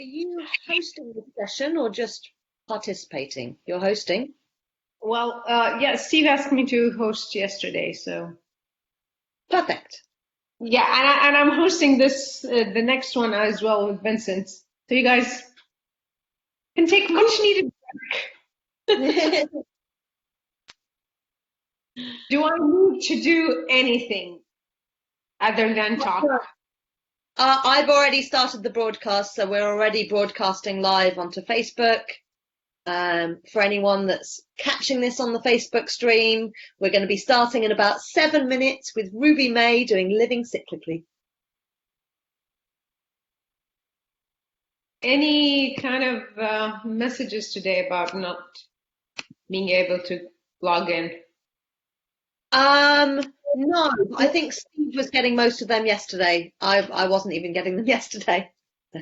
Are you hosting the session or just participating? You're hosting. Well, yeah, Steve asked me to host yesterday, so Perfect. yeah, and I'm hosting this the next one as well with Vincent. So you guys can take much Cool. needed break. Do I need to do anything other than talk? I've already started the broadcast, so we're already broadcasting live onto Facebook. For anyone that's catching this on the Facebook stream, we're going to be starting in about 7 minutes with Ruby May doing Living Cyclically. Any kind of messages today about not being able to log in? No, I think Steve was getting most of them yesterday. I wasn't even getting them yesterday. So.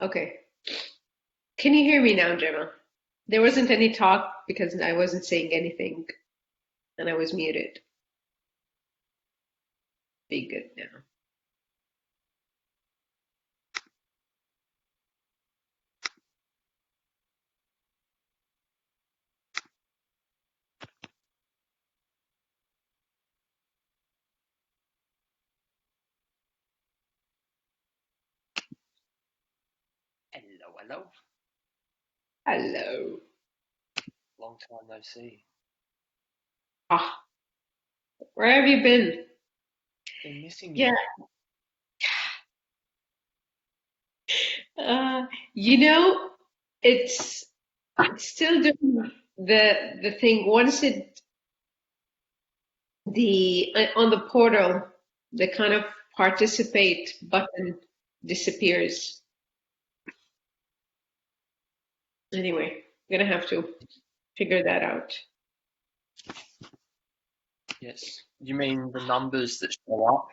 Okay. Can you hear me now, Gemma? There wasn't any talk because I wasn't saying anything and I was muted. Be good now. Hello, hello. Hello. Long time no see. Ah, where have you been? Been missing Yeah. you. Uh, you know, it's still doing the thing. Once it the on the portal, the kind of participate button disappears. Anyway, I'm gonna have to figure that out. Yes. You mean the numbers that show up?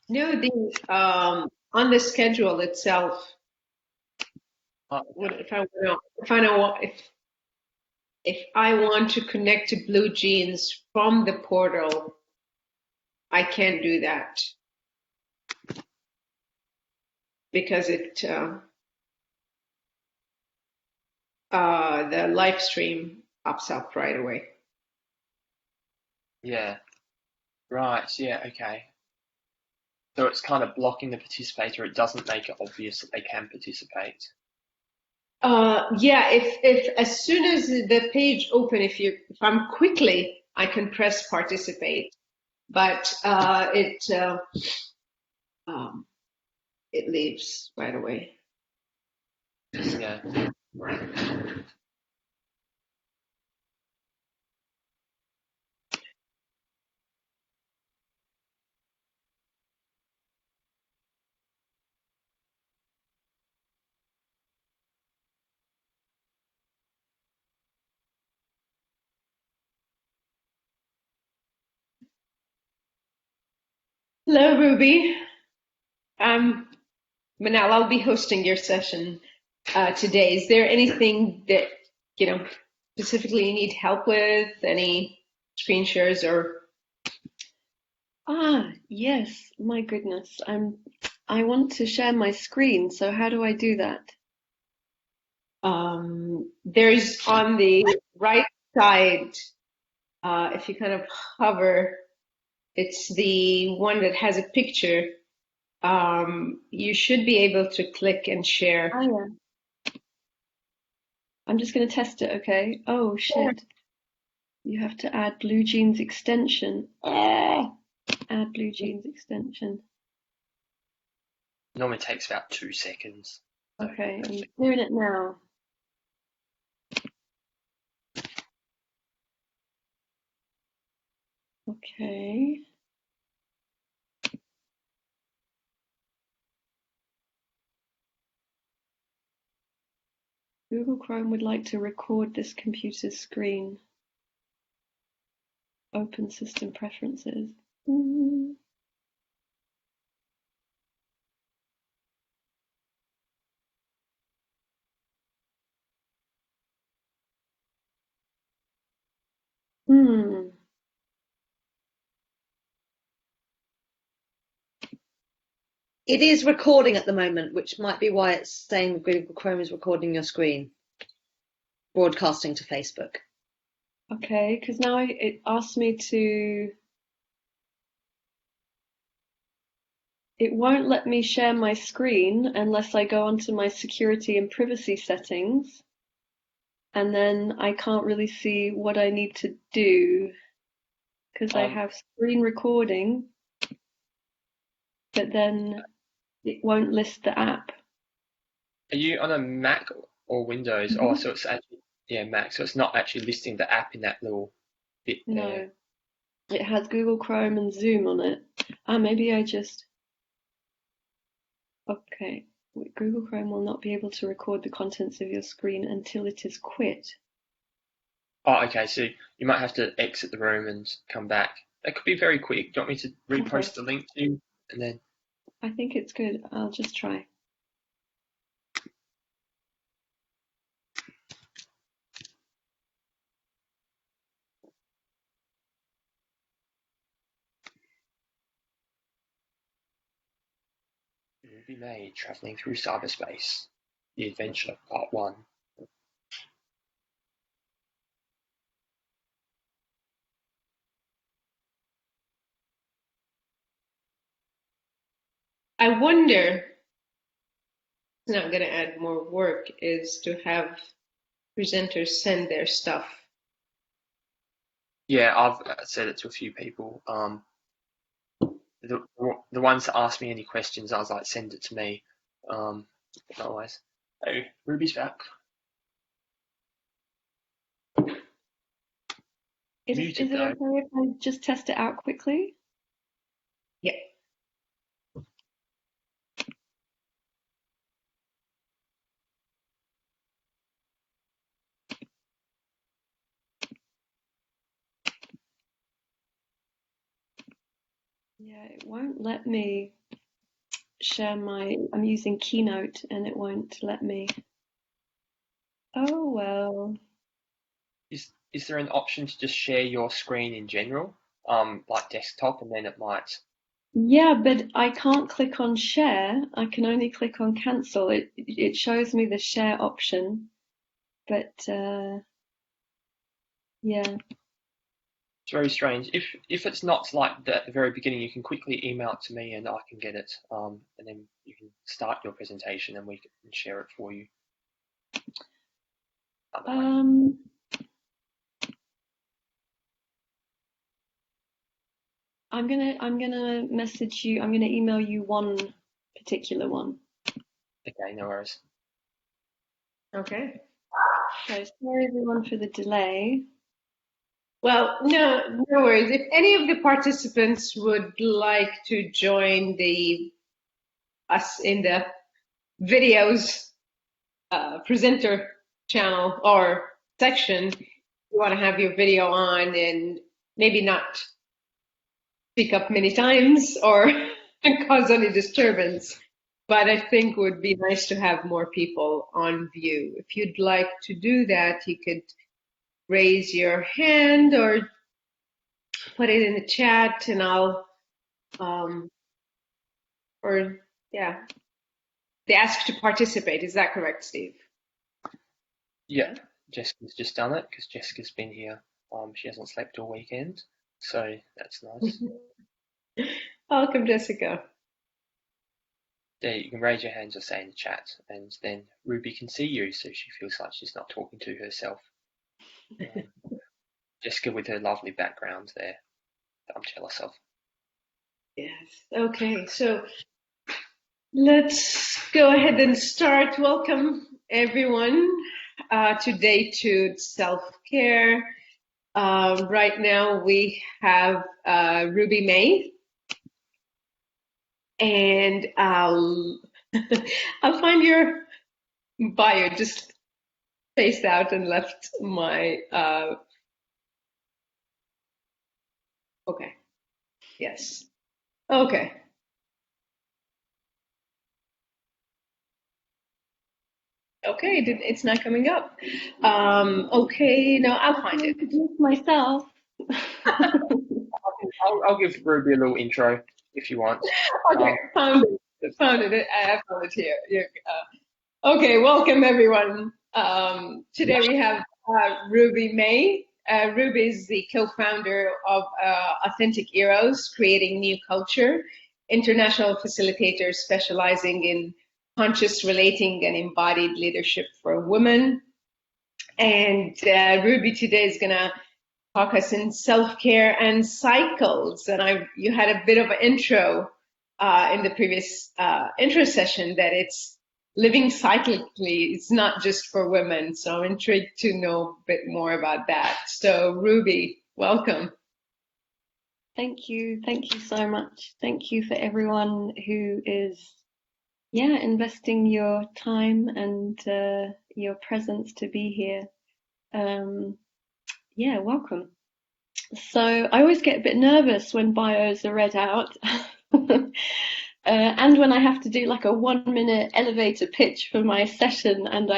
No, the on the schedule itself. Oh, What if I want if I want to connect to Blue Jeans from the portal, I can't do that because the live stream pops up right away. yeah. Right. Yeah. Okay. So it's kind of blocking the participator. It doesn't make it obvious that they can participate. Yeah, if as soon as the page open, if I'm quickly, I can press participate, but um, it leaves right away. Yeah. Hello, Ruby. I'm Manal, I'll be hosting your session today. Is there anything that, specifically you need help with? Any screen shares or? Yes, my goodness. I want to share my screen, so how do I do that? There's on the right side, if you kind of hover, it's the one that has a picture. You should be able to click and share. Oh, yeah. I'm just going to test it, okay? Oh, shit. You have to add BlueJeans extension. Add BlueJeans extension. Normally takes about 2 seconds. Okay, I'm doing it now. Okay. Google Chrome would like to record this computer's screen. Open system preferences. It is recording at the moment, which might be why it's saying Google Chrome is recording your screen, broadcasting to Facebook. Okay, because now it asks me to. It won't let me share my screen unless I go onto my security and privacy settings. And then I can't really see what I need to do because I have screen recording, but then it won't list the app. Are you on a Mac or Windows? Mm-hmm. Oh, so it's actually, Mac. So it's not actually listing the app in that little bit there. No, it has Google Chrome and Zoom on it. Maybe I just. Okay, Google Chrome will not be able to record the contents of your screen until it is quit. Oh, okay. So you might have to exit the room and come back. That could be very quick. Do you want me to repost the link to you? And then. I think it's good. I'll just try. Movie Made, Traveling Through Cyberspace. The Adventure, Part 1. I wonder, it's not going to add more work, is to have presenters send their stuff. Yeah, I've said it to a few people. The ones that ask me any questions, I was like, send it to me. Otherwise, oh, Ruby's back. Is it okay if I just test it out quickly? Yeah. Yeah, it won't let me share I'm using Keynote and it won't let me. Oh, well. Is there an option to just share your screen in general, like desktop, and then it might? Yeah, but I can't click on share. I can only click on cancel. It shows me the share option, but yeah. It's very strange. If it's not like that at the very beginning, you can quickly email it to me and I can get it, and then you can start your presentation and we can share it for you. I'm gonna message you. I'm gonna email you one particular one. Okay, no worries. Okay. So sorry everyone for the delay. Well, no worries. If any of the participants would like to join us in the videos presenter channel or section, you want to have your video on and maybe not speak up many times or cause any disturbance, but I think it would be nice to have more people on view. If you'd like to do that, you could raise your hand or put it in the chat, and I'll, or yeah, they ask to participate. Is that correct, Steve? Yeah, Jessica's just done it because Jessica's been here. She hasn't slept all weekend, so that's nice. Welcome, Jessica. There, you can raise your hands or say in the chat, and then Ruby can see you, so she feels like she's not talking to herself. Jessica with her lovely background there that I'm jealous of. Yes. Okay, so let's go ahead and start. Welcome, everyone, to day 2 self-care. Right now we have Ruby May, and I'll find your bio. Just spaced out and left my okay. Yes. Okay. Okay, it's not coming up. Okay, no, I'll find it. Introduce myself. I'll give Ruby a little intro if you want. Okay, found it. Found it. I found it here. Okay, welcome everyone. Today we have Ruby May. Ruby is the co-founder of Authentic Eros, Creating New Culture, international facilitator specializing in conscious relating and embodied leadership for women. And Ruby today is going to talk us in self-care and cycles. And you had a bit of an intro in the previous intro session that it's living cyclically. It's not just for women. So I'm intrigued to know a bit more about that. So Ruby, welcome. Thank you. Thank you so much. Thank you for everyone who is, investing your time and your presence to be here. Welcome. So I always get a bit nervous when bios are read out. And when I have to do like a 1-minute elevator pitch for my session, and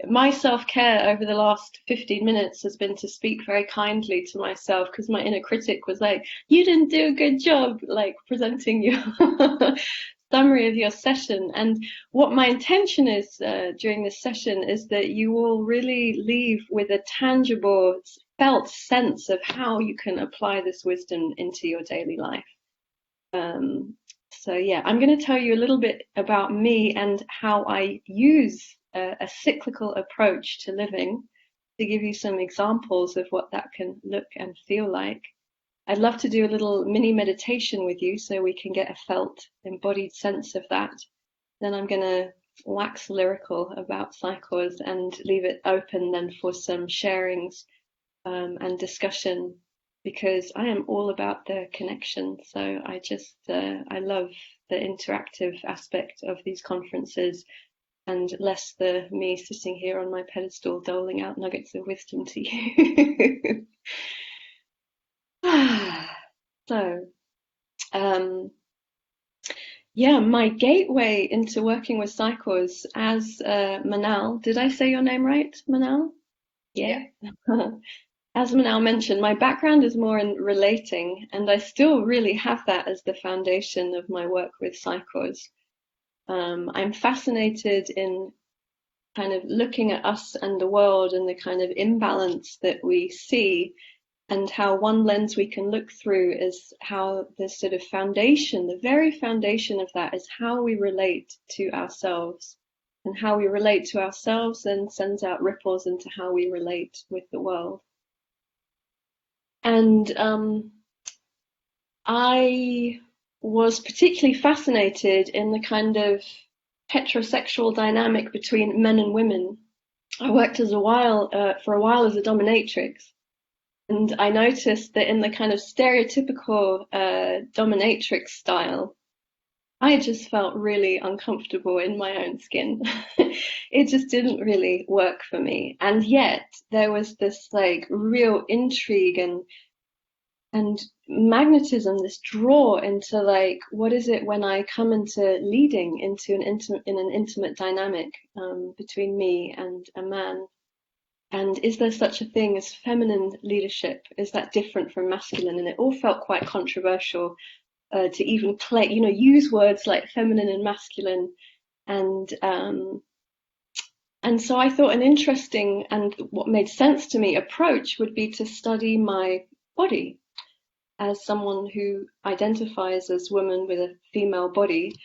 my self-care over the last 15 minutes has been to speak very kindly to myself, because my inner critic was like, you didn't do a good job, like presenting your summary of your session. And what my intention is during this session is that you will really leave with a tangible, felt sense of how you can apply this wisdom into your daily life. I'm going to tell you a little bit about me and how I use a cyclical approach to living, to give you some examples of what that can look and feel like. I'd love to do a little mini meditation with you so we can get a felt, embodied sense of that. Then I'm going to wax lyrical about cycles and leave it open then for some sharings and discussion, because I am all about the connection. So I love the interactive aspect of these conferences, and less the me sitting here on my pedestal doling out nuggets of wisdom to you. My gateway into working with cycles as Manal. Did I say your name right, Manal? Yeah. As Manal mentioned, my background is more in relating, and I still really have that as the foundation of my work with cycles. I'm fascinated in kind of looking at us and the world and the kind of imbalance that we see, and how one lens we can look through is how the sort of foundation, the very foundation of that is how we relate to ourselves, and how we relate to ourselves then sends out ripples into how we relate with the world. And I was particularly fascinated in the kind of heterosexual dynamic between men and women. I worked for a while as a dominatrix, and I noticed that in the kind of stereotypical dominatrix style, I just felt really uncomfortable in my own skin. It just didn't really work for me. And yet there was this like real intrigue and magnetism, this draw into like, what is it when I come into leading into an intimate dynamic between me and a man? And is there such a thing as feminine leadership? Is that different from masculine? And it all felt quite controversial to even play, use words like feminine and masculine. And so I thought an interesting and what made sense to me approach would be to study my body as someone who identifies as woman with a female body,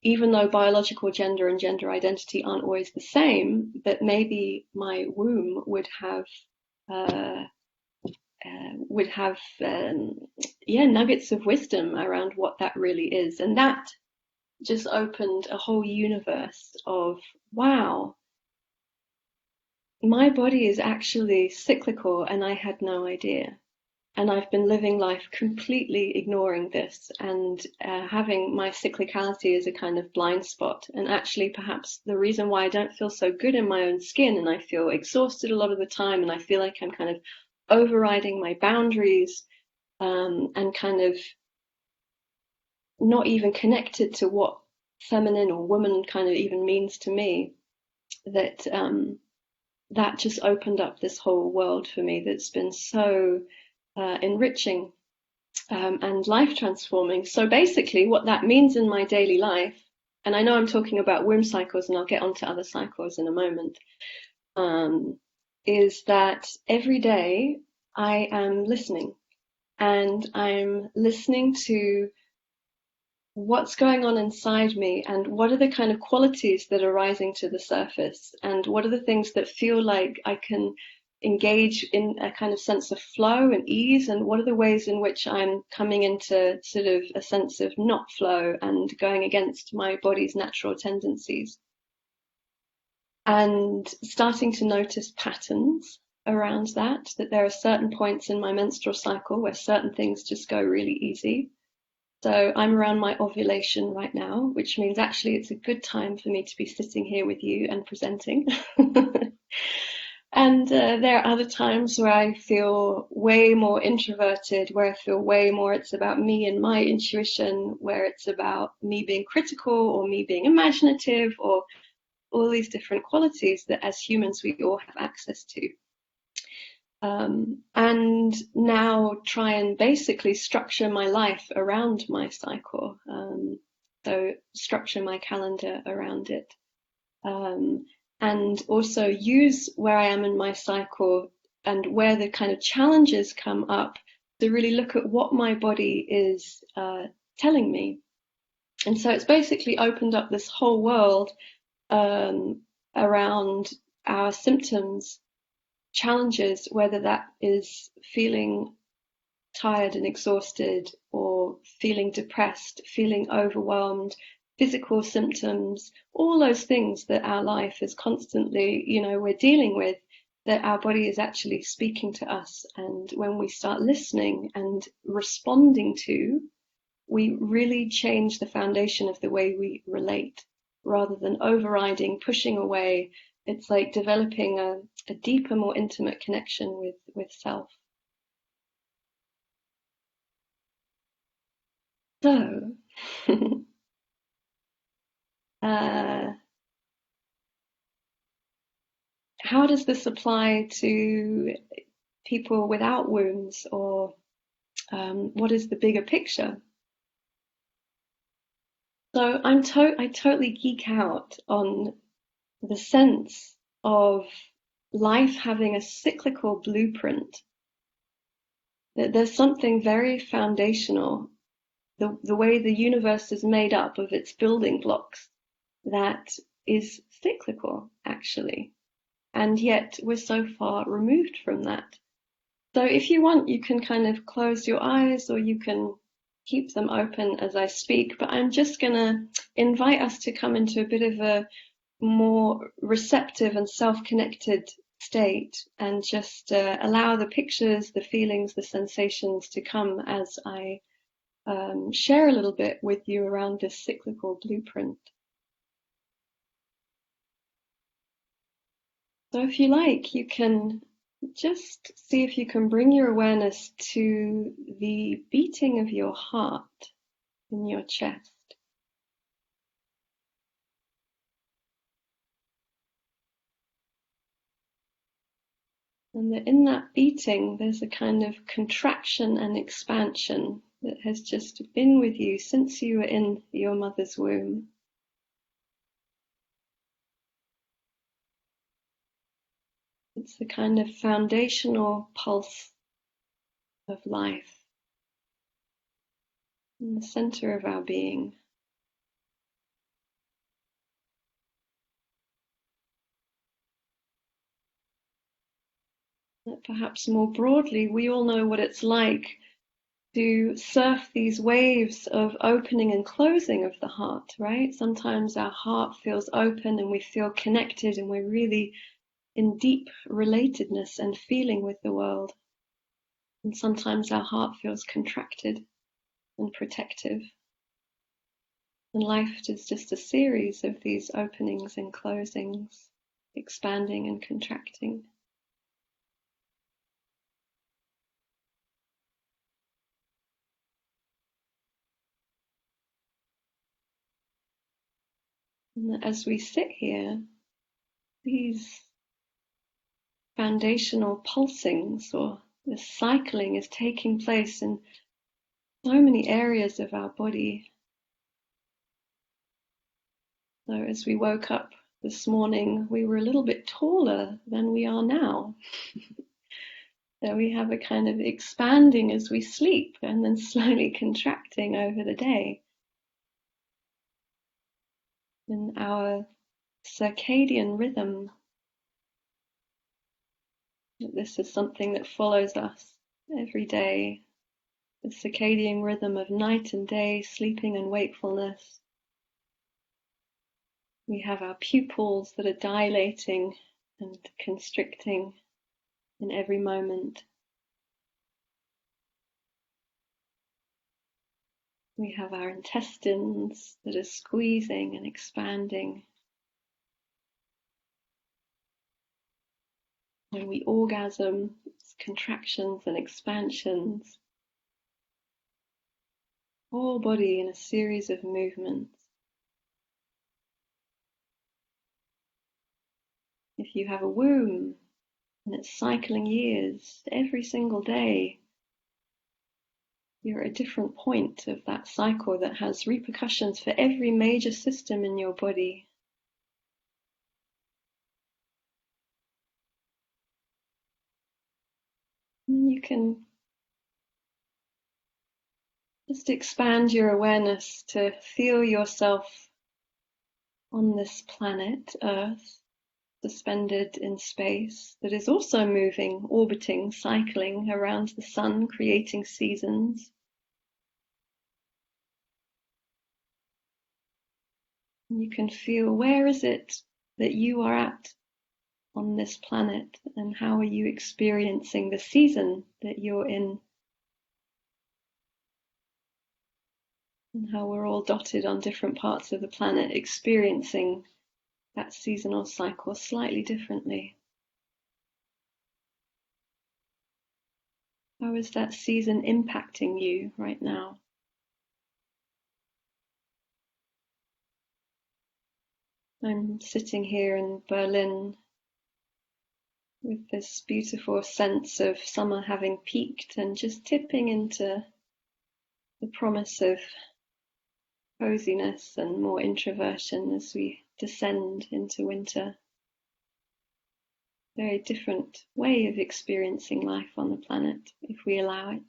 even though biological gender and gender identity aren't always the same, that maybe my womb would have nuggets of wisdom around what that really is. And that just opened a whole universe of, wow, my body is actually cyclical and I had no idea. And I've been living life completely ignoring this and having my cyclicality as a kind of blind spot. And actually, perhaps the reason why I don't feel so good in my own skin and I feel exhausted a lot of the time and I feel like I'm kind of overriding my boundaries and kind of not even connected to what feminine or woman kind of even means to me, that that just opened up this whole world for me that's been so enriching and life transforming. So basically what that means in my daily life, and I know I'm talking about womb cycles and I'll get onto other cycles in a moment, is that every day I am listening, and I'm listening to what's going on inside me and what are the kind of qualities that are rising to the surface and what are the things that feel like I can engage in a kind of sense of flow and ease, and what are the ways in which I'm coming into sort of a sense of not flow and going against my body's natural tendencies, and starting to notice patterns around that there are certain points in my menstrual cycle where certain things just go really easy. So I'm around my ovulation right now, which means actually it's a good time for me to be sitting here with you and presenting. And there are other times where I feel way more introverted, where I feel way more it's about me and my intuition, where it's about me being critical or me being imaginative, or all these different qualities that as humans we all have access to. And now try and basically structure my life around my cycle. So structure my calendar around it. And also use where I am in my cycle and where the kind of challenges come up to really look at what my body is telling me. And so it's basically opened up this whole world around our symptoms, challenges, whether that is feeling tired and exhausted or feeling depressed, feeling overwhelmed, physical symptoms, all those things that our life is constantly, we're dealing with, that our body is actually speaking to us. And when we start listening and responding to, we really change the foundation of the way we relate, rather than overriding, pushing away. It's like developing a deeper, more intimate connection with self. So, how does this apply to people without wombs, or what is the bigger picture? So I totally geek out on the sense of life having a cyclical blueprint, that there's something very foundational, the way the universe is made up of its building blocks, that is cyclical actually, and yet we're so far removed from that. So if you want, you can kind of close your eyes or you can keep them open as I speak, but I'm just going to invite us to come into a bit of a more receptive and self-connected state, and just allow the pictures, the feelings, the sensations to come as I share a little bit with you around this cyclical blueprint. So if you like, you can Just see if you can bring your awareness to the beating of your heart in your chest. And that in that beating, there's a kind of contraction and expansion that has just been with you since you were in your mother's womb. It's the kind of foundational pulse of life in the center of our being. That perhaps more broadly, we all know what it's like to surf these waves of opening and closing of the heart, right? Sometimes our heart feels open and we feel connected and we're really in deep relatedness and feeling with the world. And sometimes our heart feels contracted and protective. And life is just a series of these openings and closings, expanding and contracting. And as we sit here, these foundational pulsings or the cycling is taking place in so many areas of our body. So as we woke up this morning, we were a little bit taller than we are now. So we have a kind of expanding as we sleep and then slowly contracting over the day. In our circadian rhythm, this is something that follows us every day. The circadian rhythm of night and day, sleeping and wakefulness. We have our pupils that are dilating and constricting in every moment. We have our intestines that are squeezing and expanding. When we orgasm, it's contractions and expansions. Whole body in a series of movements. If you have a womb and it's cycling years, every single day, you're at a different point of that cycle that has repercussions for every major system in your body. And you can just expand your awareness to feel yourself on this planet, Earth, suspended in space, that is also moving, orbiting, cycling around the sun, creating seasons. You can feel, where is it that you are at on this planet, and how are you experiencing the season that you're in? And how we're all dotted on different parts of the planet, experiencing that seasonal cycle slightly differently. How is that season impacting you right now? I'm sitting here in Berlin with this beautiful sense of summer having peaked and just tipping into the promise of coziness and more introversion as we descend into winter. Very different way of experiencing life on the planet if we allow it.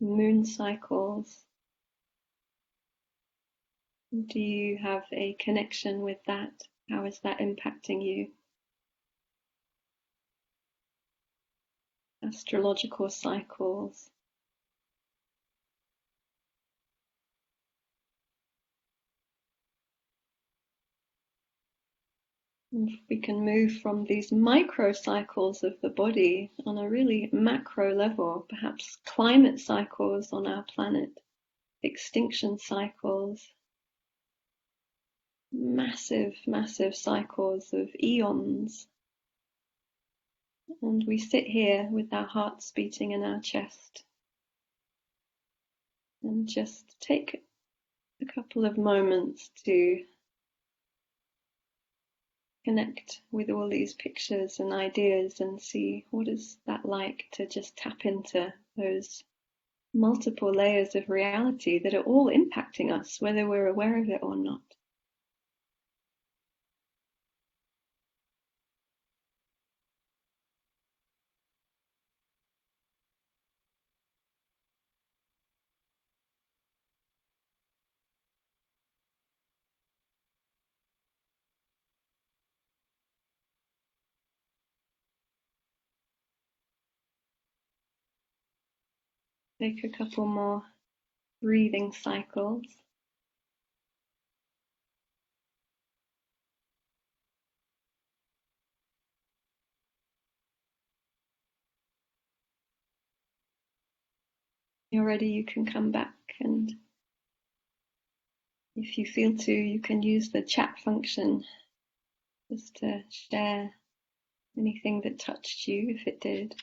Moon cycles. Do you have a connection with that? How is that impacting you? Astrological cycles. And we can move from these micro cycles of the body on a really macro level, perhaps climate cycles on our planet, extinction cycles. massive, massive cycles of eons. And we sit here with our hearts beating in our chest and just take a couple of moments to connect with all these pictures and ideas and see what is that like to just tap into those multiple layers of reality that are all impacting us, whether we're aware of it or not. Take a couple more breathing cycles. You're ready, you can come back, and if you feel to, you can use the chat function just to share anything that touched you, if it did.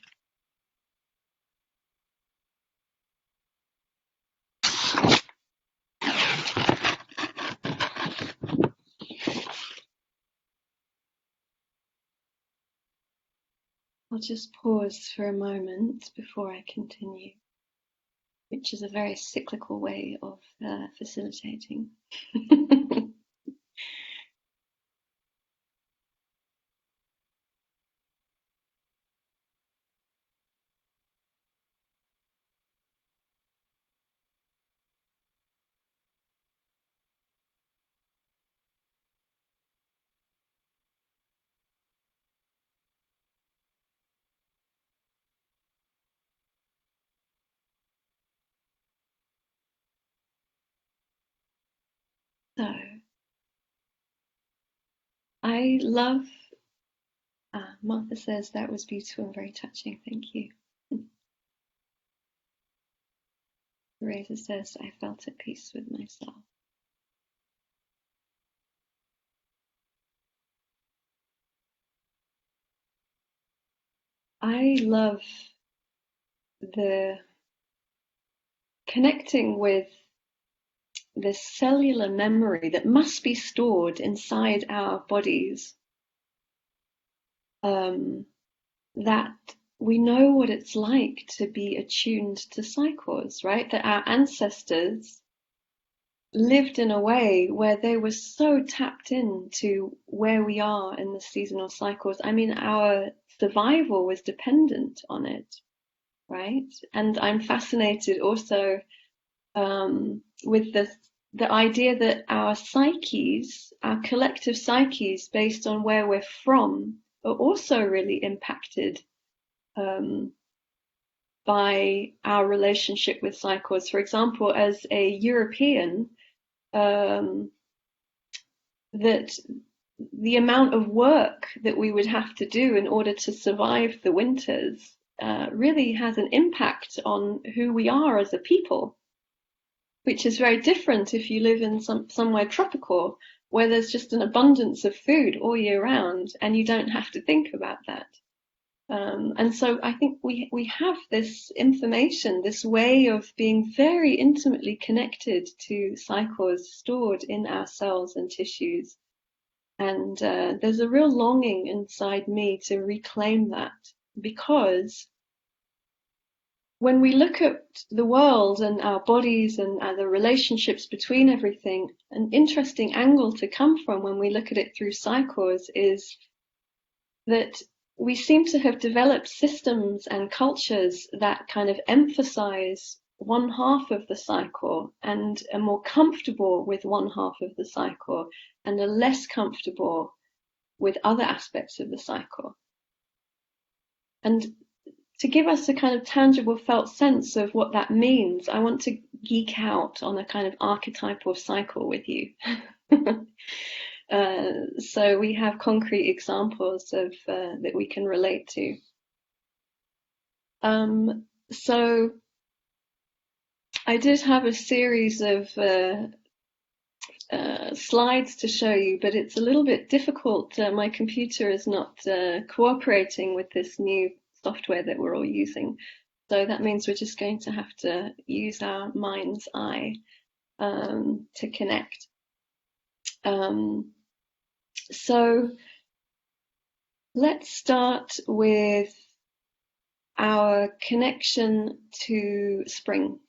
I'll just pause for a moment before I continue, which is a very cyclical way of facilitating. So, I love, Martha says that was beautiful and very touching, thank you. Teresa says, I felt at peace with myself. I love the connecting with this cellular memory that must be stored inside our bodies, that we know what it's like to be attuned to cycles, right? That our ancestors lived in a way where they were so tapped into where we are in the seasonal cycles. I mean, our survival was dependent on it, right? And I'm fascinated also with the idea that our psyches, our collective psyches, based on where we're from, are also really impacted by our relationship with cycles. For example, as a European, that the amount of work that we would have to do in order to survive the winters really has an impact on who we are as a people, which is very different if you live in somewhere tropical where there's just an abundance of food all year round and you don't have to think about that. And so I think we have this information, this way of being very intimately connected to cycles stored in our cells and tissues. And there's a real longing inside me to reclaim that, because when we look at the world and our bodies and the relationships between everything, an interesting angle to come from when we look at it through cycles is that we seem to have developed systems and cultures that kind of emphasize one half of the cycle and are more comfortable with one half of the cycle and are less comfortable with other aspects of the cycle. And to give us a kind of tangible felt sense of what that means, I want to geek out on a kind of archetypal cycle with you. So we have concrete examples of that we can relate to. So I did have a series of slides to show you, but it's a little bit difficult. My computer is not cooperating with this new software that we're all using. So that means we're just going to have to use our mind's eye to connect. So let's start with our connection to spring.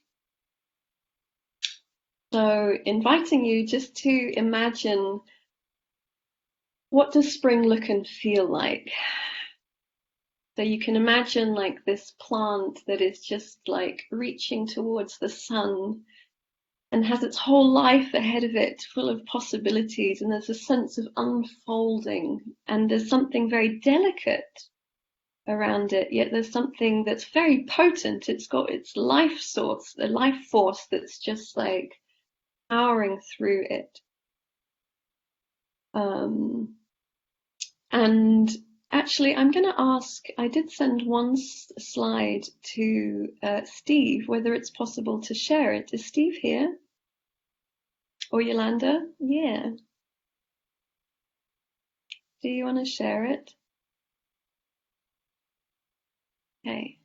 So inviting you just to imagine, what does spring look and feel like? So you can imagine like this plant that is just like reaching towards the sun and has its whole life ahead of it, full of possibilities, and there's a sense of unfolding, and there's something very delicate around it, yet there's something that's very potent. It's got its life source, the life force that's just like powering through it. And actually, I'm going to ask, I did send one slide to Steve, whether it's possible to share it. Is Steve here? Or Yolanda? Yeah. Do you want to share it? Okay.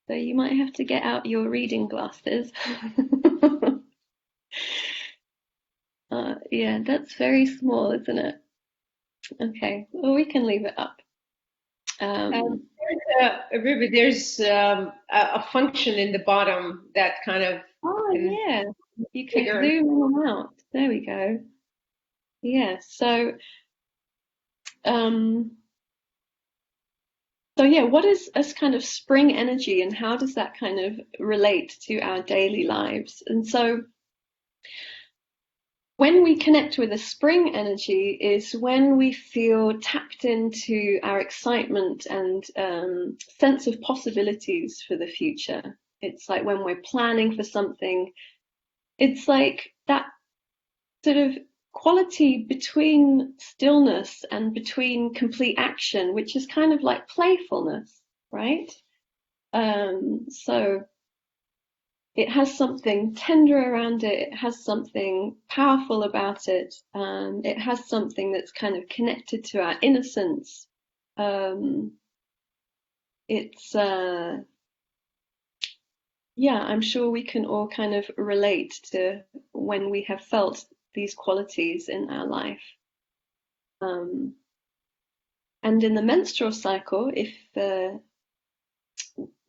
So you might have to get out your reading glasses. Yeah, that's very small, isn't it? Okay, well, we can leave it up. Ruby, there's a function in the bottom that kind of. Oh, yeah. You can zoom in and out. There we go. Yeah, so yeah, what is this kind of spring energy, and how does that kind of relate to our daily lives? And so when we connect with a spring energy is when we feel tapped into our excitement and sense of possibilities for the future. It's like when we're planning for something, it's like that sort of quality between stillness and between complete action, which is kind of like playfulness, right? So it has something tender around it. It has something powerful about it. It has something that's kind of connected to our innocence. Yeah, I'm sure we can all kind of relate to when we have felt these qualities in our life. And in the menstrual cycle, if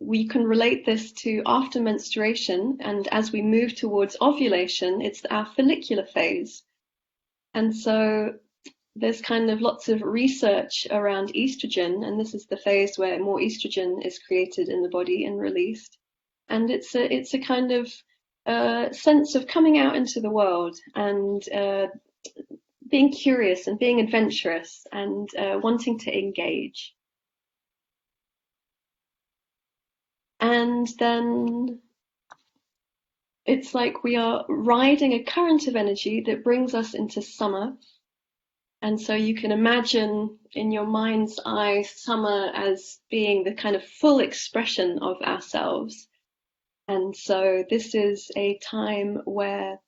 we can relate this to after menstruation, and as we move towards ovulation, it's our follicular phase. And so there's kind of lots of research around estrogen, and this is the phase where more estrogen is created in the body and released. And it's a kind of sense of coming out into the world and being curious and being adventurous and wanting to engage. And then it's like we are riding a current of energy that brings us into summer. And so you can imagine in your mind's eye summer as being the kind of full expression of ourselves. And so this is a time where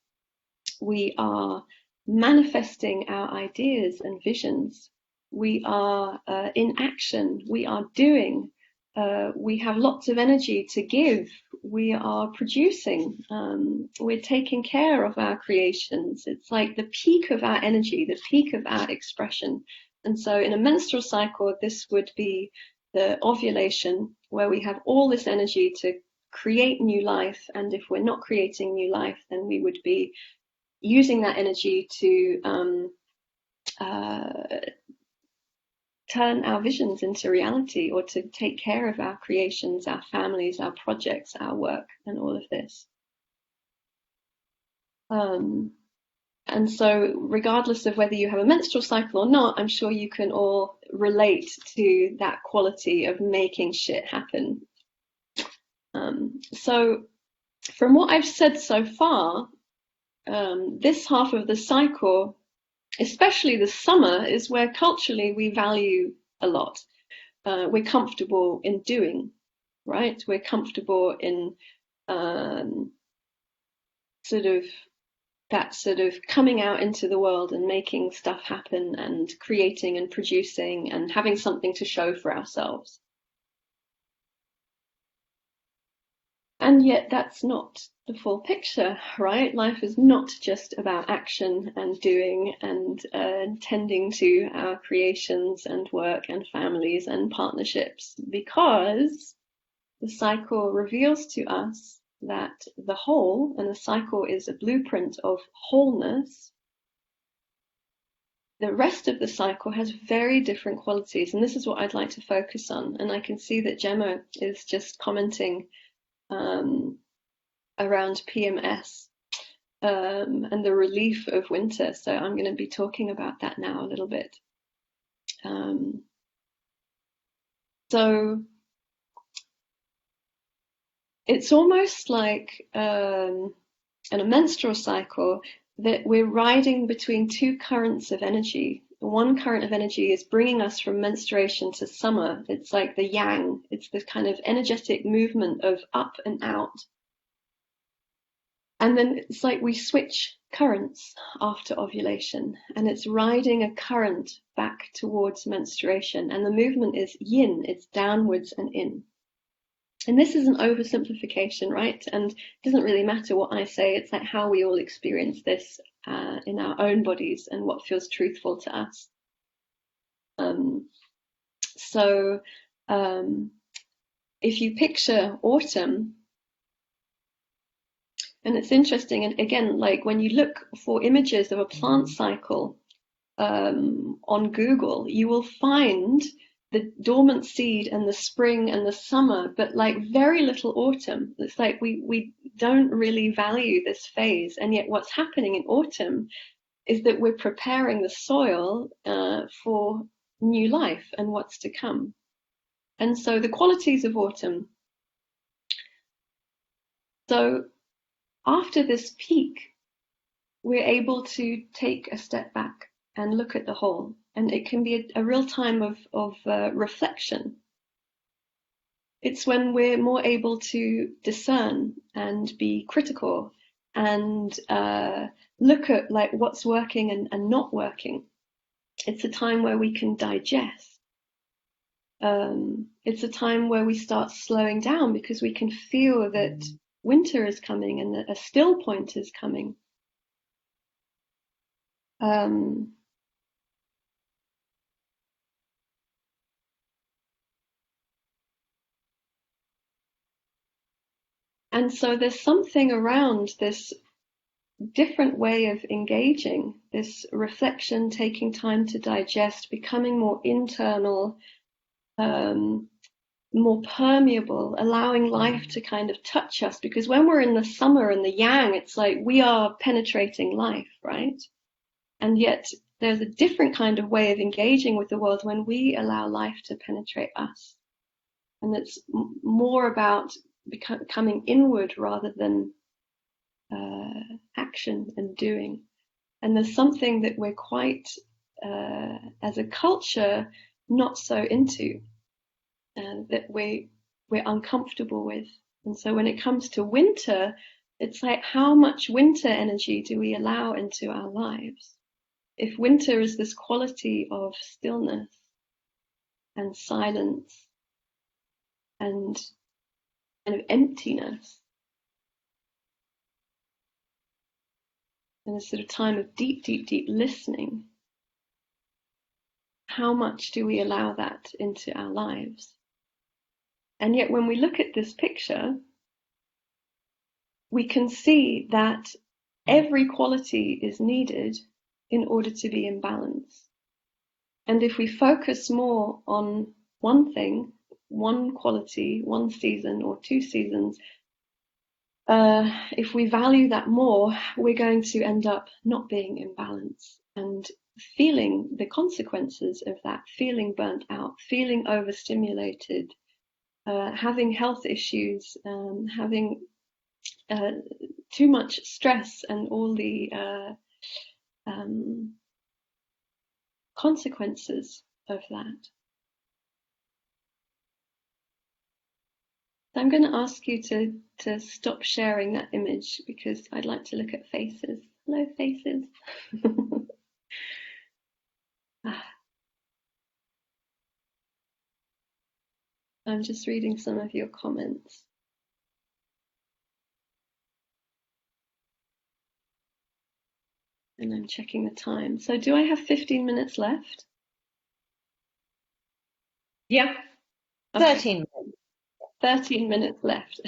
we are manifesting our ideas and visions. We are in action. We are doing. We have lots of energy to give. We are producing. We're taking care of our creations. It's like the peak of our energy, the peak of our expression. And so in a menstrual cycle, this would be the ovulation, where we have all this energy to create new life. And if we're not creating new life, then we would be using that energy to turn our visions into reality, or to take care of our creations, our families, our projects, our work, and all of this. And so regardless of whether you have a menstrual cycle or not, I'm sure you can all relate to that quality of making shit happen. So from what I've said so far, this half of the cycle, especially the summer, is where culturally we value a lot. We're comfortable in doing, right? We're comfortable in sort of that sort of coming out into the world and making stuff happen and creating and producing and having something to show for ourselves. And yet that's not the full picture, right? Life is not just about action and doing and tending to our creations and work and families and partnerships, because the cycle reveals to us that the whole, and the cycle is a blueprint of wholeness, the rest of the cycle has very different qualities. And this is what I'd like to focus on. And I can see that Gemma is just commenting around PMS and the relief of winter. So I'm going to be talking about that now a little bit. So it's almost like in a menstrual cycle that we're riding between two currents of energy. One current of energy is bringing us from menstruation to summer. It's like the yang. It's this kind of energetic movement of up and out. And then it's like we switch currents after ovulation, and it's riding a current back towards menstruation. And the movement is yin. It's downwards and in. And this is an oversimplification, right? And it doesn't really matter what I say. It's like how we all experience this in our own bodies and what feels truthful to us. If you picture autumn, and it's interesting, and again, like when you look for images of a plant cycle on Google, you will find the dormant seed and the spring and the summer, but like very little autumn. It's like we don't really value this phase. And yet what's happening in autumn is that we're preparing the soil for new life and what's to come. And so the qualities of autumn. So after this peak, we're able to take a step back and look at the whole. And it can be a real time of reflection. It's when we're more able to discern and be critical and look at like what's working and not working. It's a time where we can digest. It's a time where we start slowing down because we can feel that winter is coming and that a still point is coming. And so there's something around this different way of engaging, this reflection, taking time to digest, becoming more internal, more permeable, allowing life to kind of touch us. Because when we're in the summer and the yang, it's like we are penetrating life, right? And yet there's a different kind of way of engaging with the world when we allow life to penetrate us. And it's more about coming inward rather than action and doing. And there's something that we're quite, as a culture, not so into, that we're uncomfortable with. And so when it comes to winter, it's like, how much winter energy do we allow into our lives? If winter is this quality of stillness and silence and kind of emptiness, and a sort of time of deep, deep, deep listening, how much do we allow that into our lives? And yet when we look at this picture, we can see that every quality is needed in order to be in balance. And if we focus more on one thing, one quality, one season or two seasons, if we value that more, we're going to end up not being in balance and feeling the consequences of that, feeling burnt out, feeling overstimulated, having health issues, having too much stress and all the consequences of that. So I'm going to ask you to stop sharing that image because I'd like to look at faces. Hello, faces. I'm just reading some of your comments. And I'm checking the time. So do I have 15 minutes left? Yeah. Okay. 13 minutes. 13 minutes left.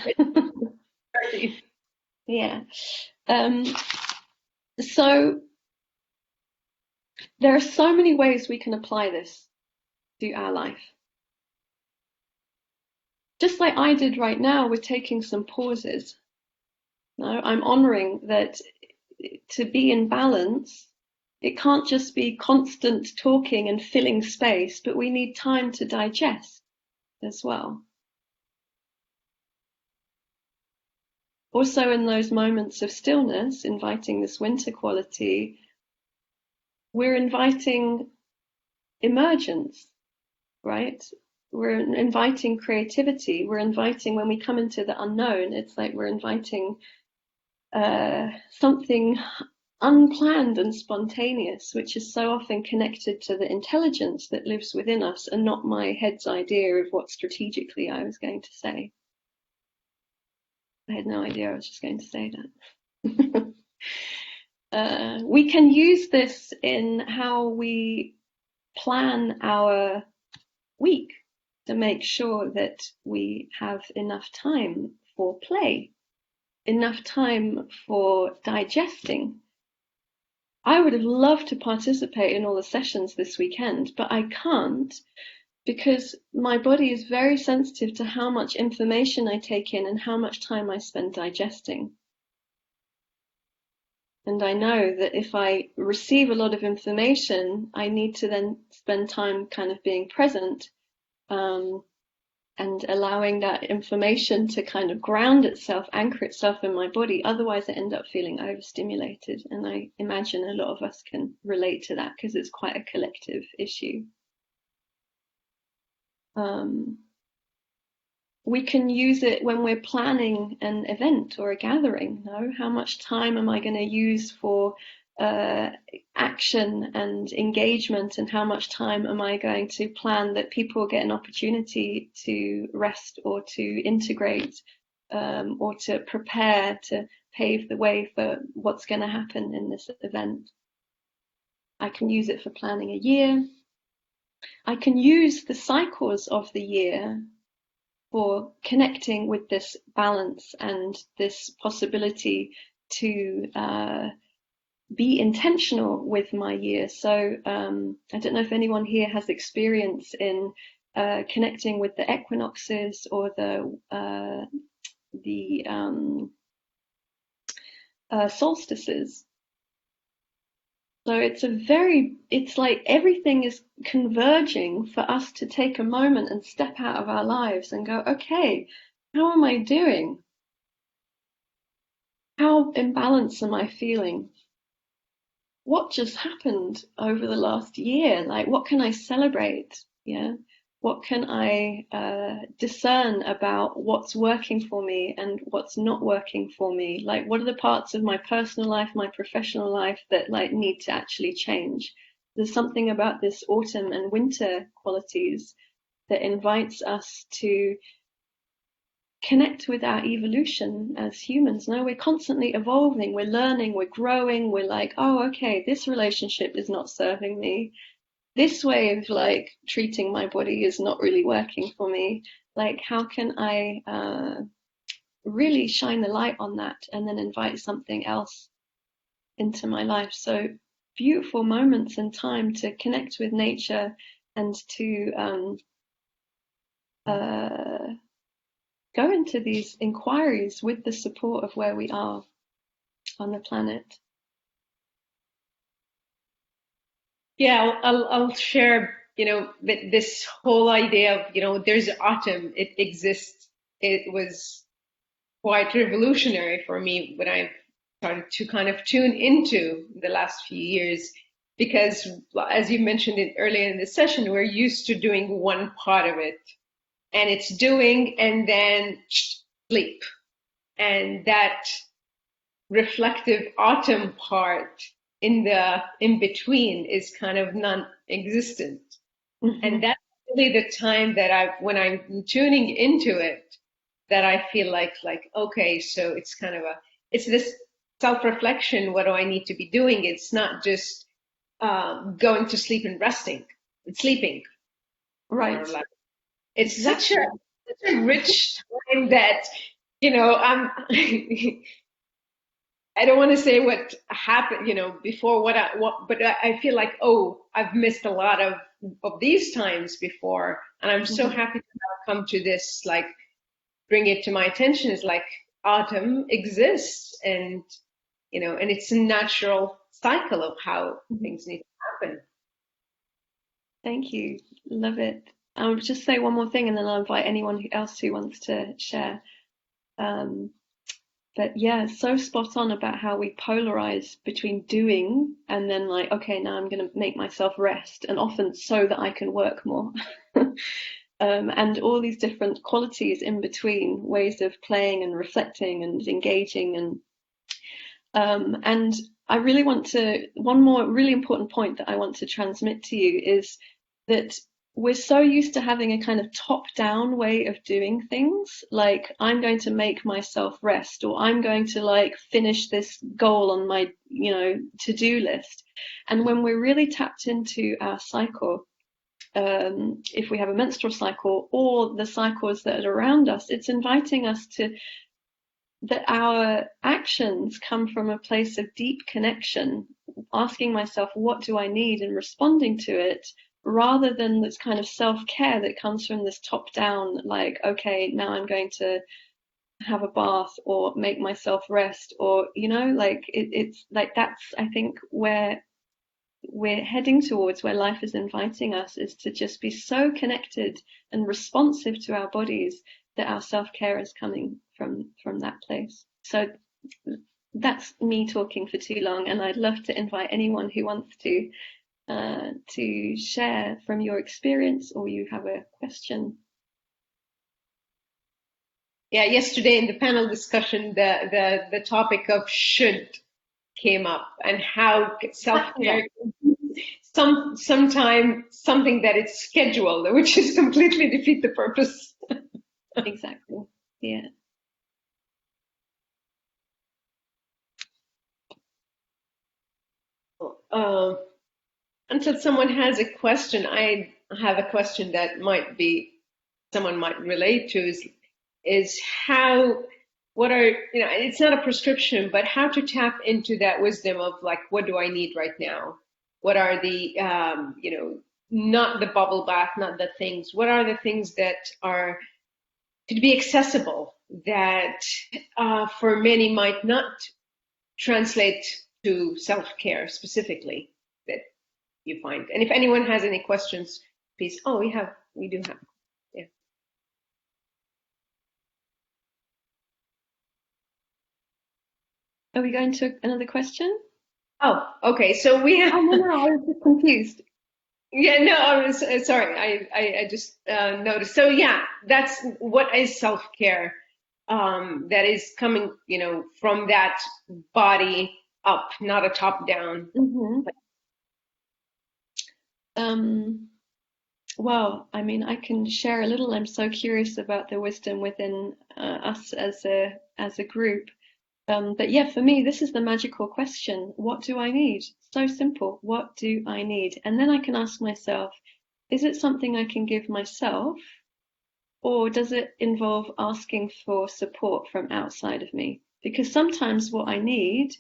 13. Yeah. So there are so many ways we can apply this to our life. Just like I did right now, we're taking some pauses. No, I'm honoring that to be in balance, it can't just be constant talking and filling space, but we need time to digest as well. Also, in those moments of stillness, inviting this winter quality, we're inviting emergence, right? We're inviting creativity. We're inviting, when we come into the unknown, it's like we're inviting something unplanned and spontaneous, which is so often connected to the intelligence that lives within us and not my head's idea of what strategically I was going to say. I had no idea I was just going to say that. We can use this in how we plan our week to make sure that we have enough time for play, enough time for digesting. I would have loved to participate in all the sessions this weekend, but I can't because my body is very sensitive to how much information I take in and how much time I spend digesting. And I know that if I receive a lot of information, I need to then spend time kind of being present and allowing that information to kind of ground itself, anchor itself in my body. Otherwise, I end up feeling overstimulated. And I imagine a lot of us can relate to that because it's quite a collective issue. We can use it when we're planning an event or a gathering. No? How much time am I going to use for action and engagement, and how much time am I going to plan that people get an opportunity to rest or to integrate or to prepare to pave the way for what's going to happen in this event. I can use it for planning a year. I can use the cycles of the year for connecting with this balance and this possibility to be intentional with my year. So I don't know if anyone here has experience in connecting with the equinoxes or the solstices. So it's like everything is converging for us to take a moment and step out of our lives and go, okay, how am I doing? How in balance am I feeling? What just happened over the last year? Like, what can I celebrate? Yeah. What can I discern about what's working for me and what's not working for me? Like, what are the parts of my personal life, my professional life that like need to actually change? There's something about this autumn and winter qualities that invites us to connect with our evolution as humans. No, we're constantly evolving, we're learning, we're growing, we're like, oh, okay, this relationship is not serving me. This way of like treating my body is not really working for me. Like, how can I really shine the light on that and then invite something else into my life? So beautiful moments in time to connect with nature and to go into these inquiries with the support of where we are on the planet. Yeah, I'll share, this whole idea of, there's autumn, it exists. It was quite revolutionary for me when I started to kind of tune into the last few years, because as you mentioned it earlier in the session, we're used to doing one part of it, and it's doing and then sleep. And that reflective autumn part in between is kind of non-existent. And that's really the time that when I'm tuning into it, that I feel like, okay, so it's kind of it's this self-reflection. What do I need to be doing? It's not just going to sleep and resting and sleeping. Right. It's such a rich time that, I don't want to say what happened, before but I feel like, I've missed a lot of these times before. And I'm so happy to now come to this, like, bring it to my attention is like autumn exists, and, and it's a natural cycle of how things need to happen. Thank you. Love it. I'll just say one more thing and then I'll invite anyone else who wants to share. But yeah, so spot on about how we polarize between doing and then like, okay, now I'm going to make myself rest, and often so that I can work more. And all these different qualities in between, ways of playing and reflecting and engaging. And I really one more really important point that I want to transmit to you is that we're so used to having a kind of top-down way of doing things, like I'm going to make myself rest, or I'm going to like finish this goal on my, to-do list. And when we're really tapped into our cycle, if we have a menstrual cycle or the cycles that are around us, it's inviting us that our actions come from a place of deep connection, asking myself, what do I need, and responding to it, rather than this kind of self-care that comes from this top-down, like, okay, now I'm going to have a bath or make myself rest, or, like it's like, that's, I think, where we're heading towards, where life is inviting us, is to just be so connected and responsive to our bodies that our self-care is coming from that place. So that's me talking for too long, and I'd love to invite anyone who wants to share from your experience, or you have a question. Yeah, yesterday in the panel discussion, the topic of should came up, and how self-care sometimes something that it's scheduled, which is completely defeat the purpose. Exactly. Yeah. Until someone has a question, I have a question that someone might relate to, is what are, it's not a prescription, but how to tap into that wisdom of like, what do I need right now? What are the, not the bubble bath, not the things, what are the things that could be accessible that for many might not translate to self-care specifically, that you find? And if anyone has any questions, please. Oh, we do have. Yeah. Are we going to another question? Oh, okay. So we have. Oh, no, I was just confused. Yeah, no, I was sorry. I just noticed. So yeah, that's what is self-care. That is coming, from that body up, not a top down. Well, I mean, I can share a little. I'm so curious about the wisdom within us as a group. But yeah, for me, this is the magical question. What do I need? So simple. What do I need? And then I can ask myself, is it something I can give myself? Or does it involve asking for support from outside of me? Because sometimes what I need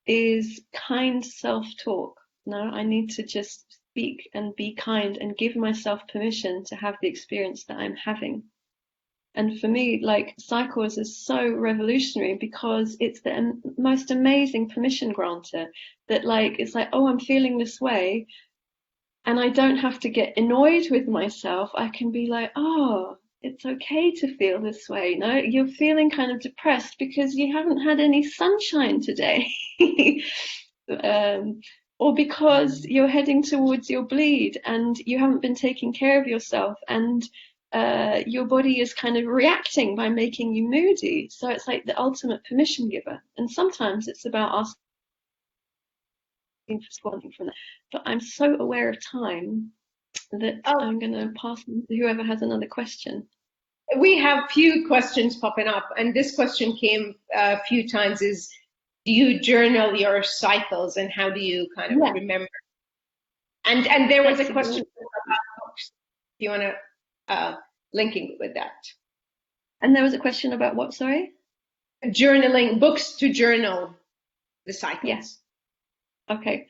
is kind self-talk. No, I need to just speak and be kind and give myself permission to have the experience that I'm having. And for me, like, Cycles is so revolutionary because it's the most amazing permission granter that, like, it's like, oh, I'm feeling this way. And I don't have to get annoyed with myself. I can be like, oh, it's okay to feel this way. No, you're feeling kind of depressed because you haven't had any sunshine today. Or because you're heading towards your bleed and you haven't been taking care of yourself. And your body is kind of reacting by making you moody. So it's like the ultimate permission giver. And sometimes it's about asking for something from that. But I'm so aware of time that I'm going to pass on to whoever has another question. We have few questions popping up, and this question came a few times: is do you journal your cycles, and how do you kind of remember? And there was a question about books. Do you want to linking with that? And there was a question about what? Sorry. Journaling, books to journal the cycles. Yes. Okay.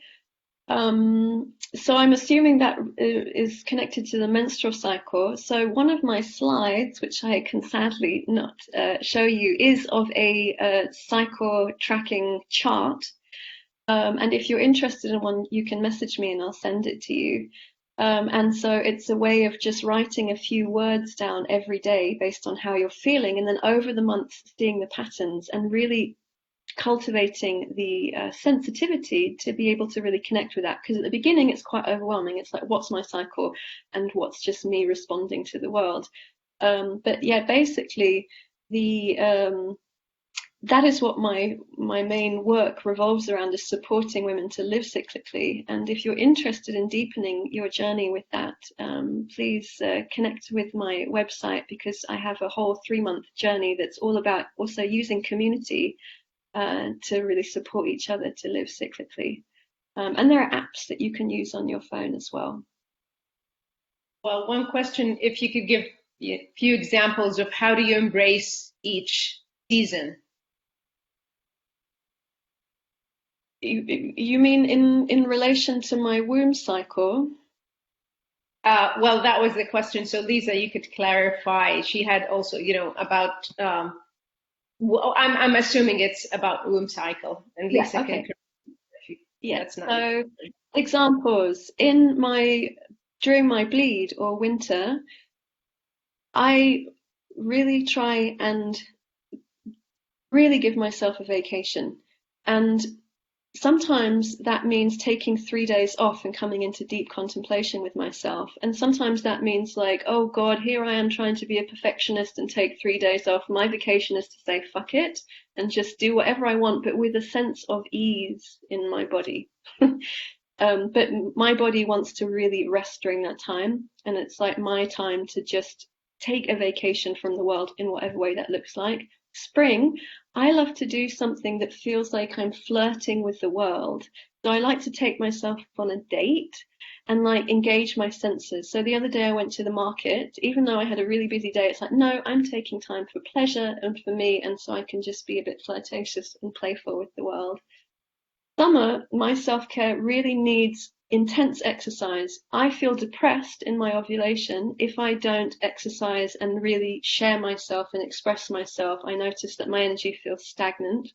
So I'm assuming that is connected to the menstrual cycle. So one of my slides, which I can sadly not show you, is of a cycle tracking chart. And if you're interested in one, you can message me and I'll send it to you. And so it's a way of just writing a few words down every day based on how you're feeling, and then over the months seeing the patterns and really cultivating the sensitivity to be able to really connect with that. Because at the beginning it's quite overwhelming. It's like, what's my cycle and what's just me responding to the world? But yeah, basically that is what my main work revolves around, is supporting women to live cyclically. And if you're interested in deepening your journey with that, please connect with my website, because I have a whole 3-month journey that's all about also using community to really support each other to live cyclically. And there are apps that you can use on your phone as well. Well, one question, if you could give a few examples of how do you embrace each season? You mean in relation to my womb cycle? Well, that was the question. So Lisa, you could clarify. She had also, about. Well, I'm assuming it's about womb cycle, and Lisa can. Yeah. That's not so examples during my bleed or winter, I really try and really give myself a vacation, and sometimes that means taking 3 days off and coming into deep contemplation with myself. And sometimes that means like, oh God, here I am trying to be a perfectionist and take 3 days off. My vacation is to say, fuck it, and just do whatever I want, but with a sense of ease in my body. But my body wants to really rest during that time. And it's like my time to just take a vacation from the world in whatever way that looks like. Spring, I love to do something that feels like I'm flirting with the world. So I like to take myself on a date and like engage my senses. So the other day I went to the market, even though I had a really busy day, it's like, no, I'm taking time for pleasure and for me, and so I can just be a bit flirtatious and playful with the world. Summer, my self-care really needs intense exercise. I feel depressed in my ovulation if I don't exercise and really share myself and express myself. I notice that my energy feels stagnant.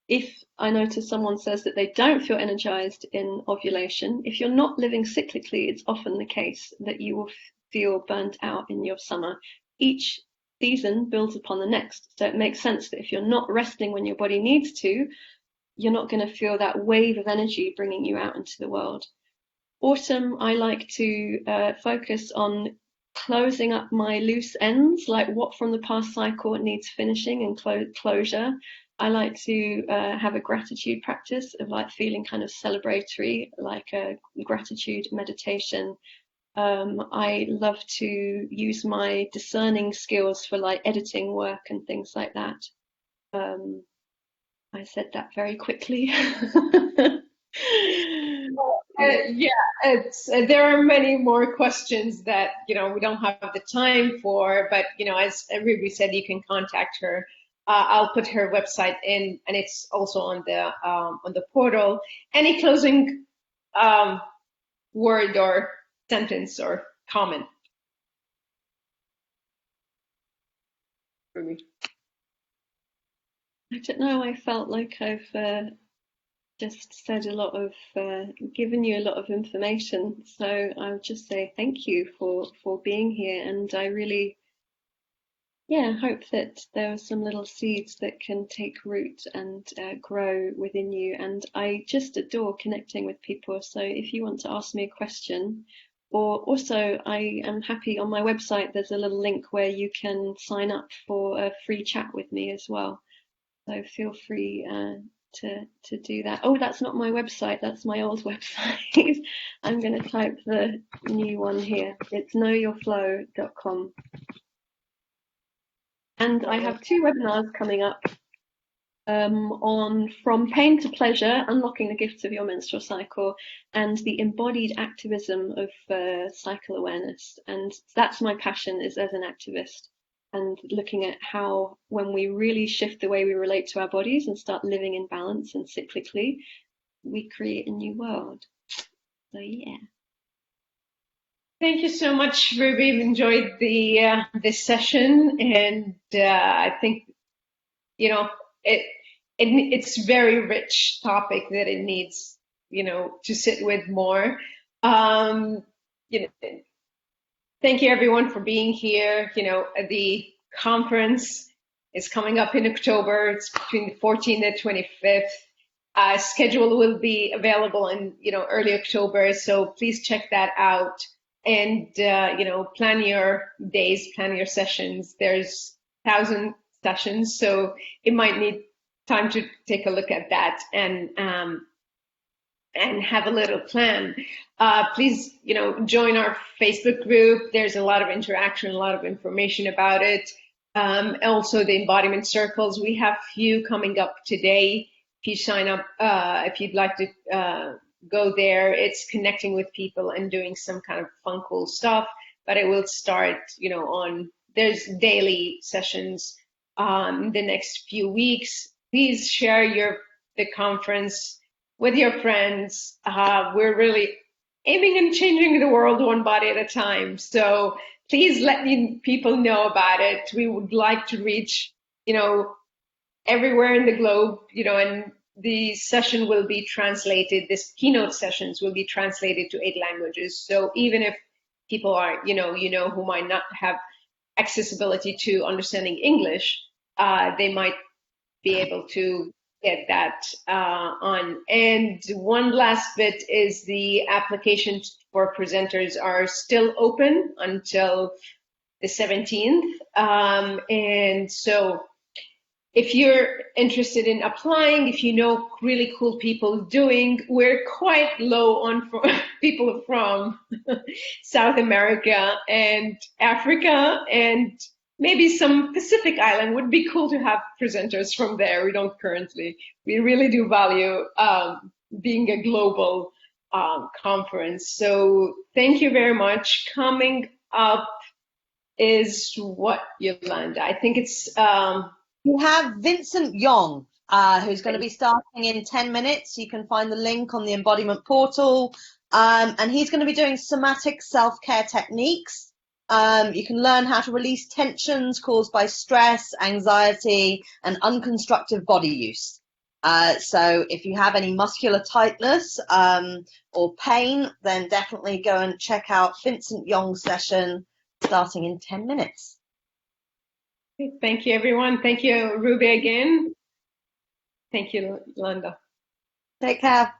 If I notice someone says that they don't feel energized in ovulation, if you're not living cyclically, it's often the case that you will feel burnt out in your summer. Each season builds upon the next. So it makes sense that if you're not resting when your body needs to, you're not going to feel that wave of energy bringing you out into the world. Autumn, I like to focus on closing up my loose ends, like what from the past cycle needs finishing and closure. I like to have a gratitude practice of like feeling kind of celebratory, like a gratitude meditation. I love to use my discerning skills for like editing work and things like that. I said that very quickly. There are many more questions that we don't have the time for, but as Ruby said, you can contact her. I'll put her website in, and it's also on the portal. Any closing word or sentence or comment, Ruby? I don't know. I felt like I've just said a lot of, given you a lot of information. So I would just say thank you for being here, and I really, hope that there are some little seeds that can take root and grow within you. And I just adore connecting with people. So if you want to ask me a question, Or also, I am happy on my website, there's a little link where you can sign up for a free chat with me as well. So feel free to do that. Oh, that's not my website, that's my old website. I'm going to type the new one here. It's knowyourflow.com. And I have 2 webinars coming up on From Pain to Pleasure, Unlocking the Gifts of Your Menstrual Cycle, and the embodied activism of cycle awareness. And that's my passion, is as an activist, and looking at how when we really shift the way we relate to our bodies and start living in balance and cyclically, we create a new world. So yeah. Thank you so much, Ruby. I've enjoyed this session, and I think it's very rich topic that it needs to sit with more. Thank you everyone for being here. The conference is coming up in October. It's between the 14th and 25th. Schedule will be available in early October, so please check that out. And plan your days, plan your sessions. There's 1,000 sessions, so it might need time to take a look at that and have a little plan. Please, join our Facebook group. There's a lot of interaction, a lot of information about it. Also, the embodiment circles. We have few coming up today. If you sign up, if you'd like to go there, it's connecting with people and doing some kind of fun, cool stuff. But it will start, there's daily sessions the next few weeks. Please share the conference with your friends. We're really aiming and changing the world one body at a time. So please let people know about it. We would like to reach, everywhere in the globe, and the session will be translated. This keynote sessions will be translated to 8 languages. So even if people are, who might not have accessibility to understanding English, they might be able to get that on. And one last bit is the applications for presenters are still open until the 17th. And so if you're interested in applying, if you know really cool people doing, we're quite low on people from South America and Africa, and maybe some Pacific island. Would be cool to have presenters from there. We don't currently. We really do value being a global conference. So thank you very much. Coming up is what, Yolanda? I think it's... You have Vincent Yong, who's going to be starting in 10 minutes. You can find the link on the embodiment portal. And he's going to be doing somatic self-care techniques. You can learn how to release tensions caused by stress, anxiety, and unconstructive body use. So if you have any muscular tightness or pain, then definitely go and check out Vincent Yong's session starting in 10 minutes. Thank you, everyone. Thank you, Ruby, again. Thank you, Yolanda. Take care.